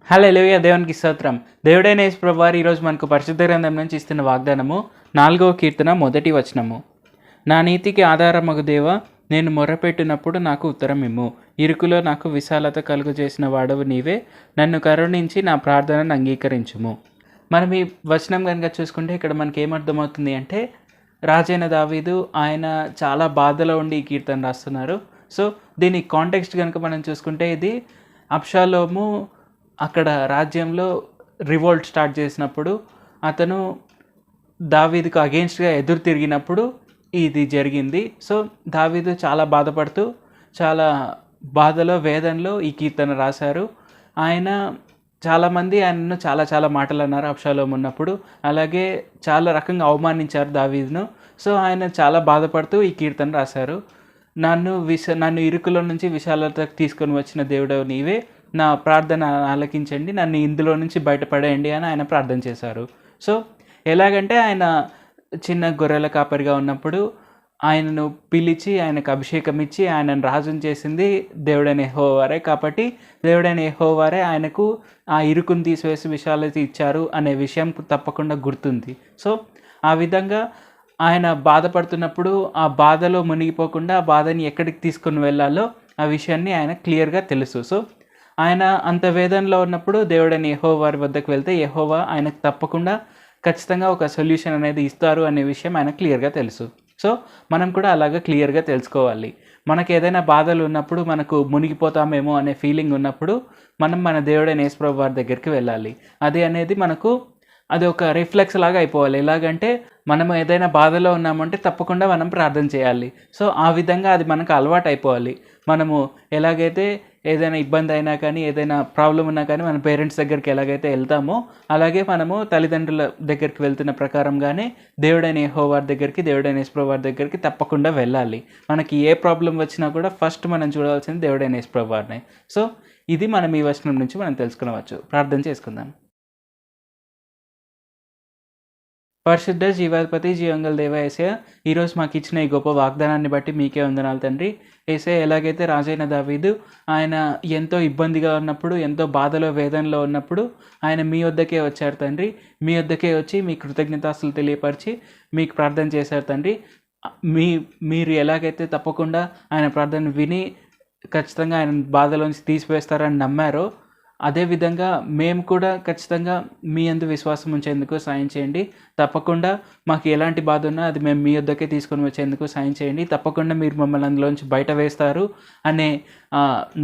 హల్లెలూయా, దేవునికి స్తోత్రం. దేవుడైన యేసు ప్రభువారు ఈరోజు మనకు పరిశుద్ధ గ్రంథం నుంచి ఇస్తున్న వాగ్దానము 4వ కీర్తన 1వ వచనము. నా నీతికి ఆధారమగు దేవ, నేను మొర్రపెట్టినప్పుడు నాకు ఉత్తరం ఇమ్ము. ఇరుకులో నాకు విశాలత కలుగజేసిన వాడవు నీవే. నన్ను కరుణించి నా ప్రార్థనను అంగీకరించుము. మనం ఈ వచనం కనుక చూసుకుంటే ఇక్కడ మనకి ఏమర్థమవుతుంది అంటే, రాజైన దావీదు ఆయన చాలా బాధలో ఉండి ఈ కీర్తన రాస్తున్నారు. సో దీని కాంటెక్స్ట్ కనుక మనం చూసుకుంటే, ఇది అబ్షాలోము అక్కడ రాజ్యంలో రివోల్ట్ స్టార్ట్ చేసినప్పుడు అతను దావీదుకు అగెయిన్స్ట్గా ఎదురు తిరిగినప్పుడు ఇది జరిగింది. సో దావీదు చాలా బాధపడుతూ చాలా బాధలో వేదనలో ఈ కీర్తన రాశారు. ఆయన చాలామంది ఆయనను చాలా చాలా మాటలు అన్నారు అబ్షాలోము ఉన్నప్పుడు, అలాగే చాలా రకంగా అవమానించారు దావీదును. సో ఆయన చాలా బాధపడుతూ ఈ కీర్తన రాశారు. నన్ను ఇరుకులో నుంచి విశాలతకు తీసుకొని వచ్చిన దేవుడవు నీవే, నా ప్రార్థన ఆలకించండి, నన్ను ఇందులో నుంచి బయటపడేయండి అని ఆయన ప్రార్థన చేశారు. సో ఎలాగంటే ఆయన చిన్న గొర్రెల కాపరిగా ఉన్నప్పుడు ఆయనను పిలిచి ఆయనకు అభిషేకం ఇచ్చి ఆయనను రాజును చేసింది దేవుడైన యెహోవారే. కాబట్టి దేవుడైన యెహోవారే ఆయనకు ఆ ఇరుకును తీసివేసి విశాలత ఇచ్చారు అనే విషయం తప్పకుండా గుర్తుంది. సో ఆ విధంగా ఆయన బాధపడుతున్నప్పుడు ఆ బాధలో మునిగిపోకుండా ఆ బాధని ఎక్కడికి తీసుకొని వెళ్ళాలో ఆ విషయాన్ని ఆయన క్లియర్గా తెలుసు. సో ఆయన అంత వేదనలో ఉన్నప్పుడు దేవుడైన యెహోవా వద్దకు వెళ్తే యెహోవా ఆయనకు తప్పకుండా ఖచ్చితంగా ఒక సొల్యూషన్ అనేది ఇస్తారు అనే విషయం ఆయన క్లియర్గా తెలుసు. సో మనం కూడా అలాగా క్లియర్గా తెలుసుకోవాలి. మనకు ఏదైనా బాధలు ఉన్నప్పుడు, మనకు మునిగిపోతామేమో అనే ఫీలింగ్ ఉన్నప్పుడు మనం మన దేవుడైన యేసు ప్రభువు వారి దగ్గరికి వెళ్ళాలి. అది అనేది మనకు అది ఒక రిఫ్లెక్స్ లాగా అయిపోవాలి. ఎలాగంటే మనం ఏదైనా బాధలో ఉన్నామంటే తప్పకుండా మనం ప్రార్థన చేయాలి. సో ఆ విధంగా అది మనకు అలవాటు అయిపోవాలి. మనము ఎలాగైతే ఏదైనా ఇబ్బంది అయినా కానీ, ఏదైనా ప్రాబ్లం ఉన్నా కానీ మన పేరెంట్స్ దగ్గరికి ఎలాగైతే వెళ్తామో, అలాగే మనము తల్లిదండ్రుల దగ్గరికి వెళ్తున్న ప్రకారంగానే దేవుడైన యెహోవా దగ్గరికి, దేవుడైన యేసు ప్రభువు వారి దగ్గరికి తప్పకుండా వెళ్ళాలి. మనకి ఏ ప్రాబ్లం వచ్చినా కూడా ఫస్ట్ మనం చూడాల్సింది దేవుడైన యేసు ప్రభువు వారిని. సో ఇది మనం ఈ వచనం నుంచి మనం తెలుసుకునవచ్చు. ప్రార్థన చేసుకుందాం. పరిశుద్ధ జీవాధిపతి జీవంగల దేవ యేసయ్య, ఈరోజు మాకు ఇచ్చిన ఈ గొప్ప వాగ్దానాన్ని బట్టి మీకే వందనాలు తండ్రి. యేసయ్య, ఎలాగైతే రాజైన దావీదు ఆయన ఎంతో ఇబ్బందిగా ఉన్నప్పుడు, ఎంతో బాధలో వేదనలో ఉన్నప్పుడు ఆయన మీ వద్దకే వచ్చారు తండ్రి. మీ వద్దకే వచ్చి మీ కృతజ్ఞతాస్తులు తెలియపరిచి మీకు ప్రార్థన చేశారు తండ్రి. మీరు ఎలాగైతే తప్పకుండా ఆయన ప్రార్థన విని ఖచ్చితంగా ఆయన బాధలోంచి తీసివేస్తారని నమ్మారో, అదేవిధంగా మేము కూడా ఖచ్చితంగా మీ యందు విశ్వాసం ఉంచేందుకు సాయం చేయండి. తప్పకుండా మాకు ఎలాంటి బాధ ఉన్నా అది మేము మీ వద్దకే తీసుకొని వచ్చేందుకు సాయం చేయండి. తప్పకుండా మీరు మమ్మల్ని అందులోంచి బయట వేస్తారు అనే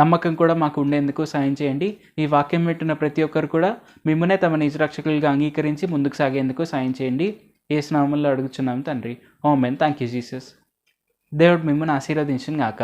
నమ్మకం కూడా మాకు ఉండేందుకు సాయం చేయండి. ఈ వాక్యం వింటున్న ప్రతి ఒక్కరు కూడా మిమ్మల్నే తమ నిజ రక్షకులుగా అంగీకరించి ముందుకు సాగేందుకు సాయం చేయండి. యేసు నామములో అడుగుచున్నాం తండ్రి. ఆమేన్. Thank you Jesus. దేవుడు మిమ్మల్ని ఆశీర్వదించును గాక.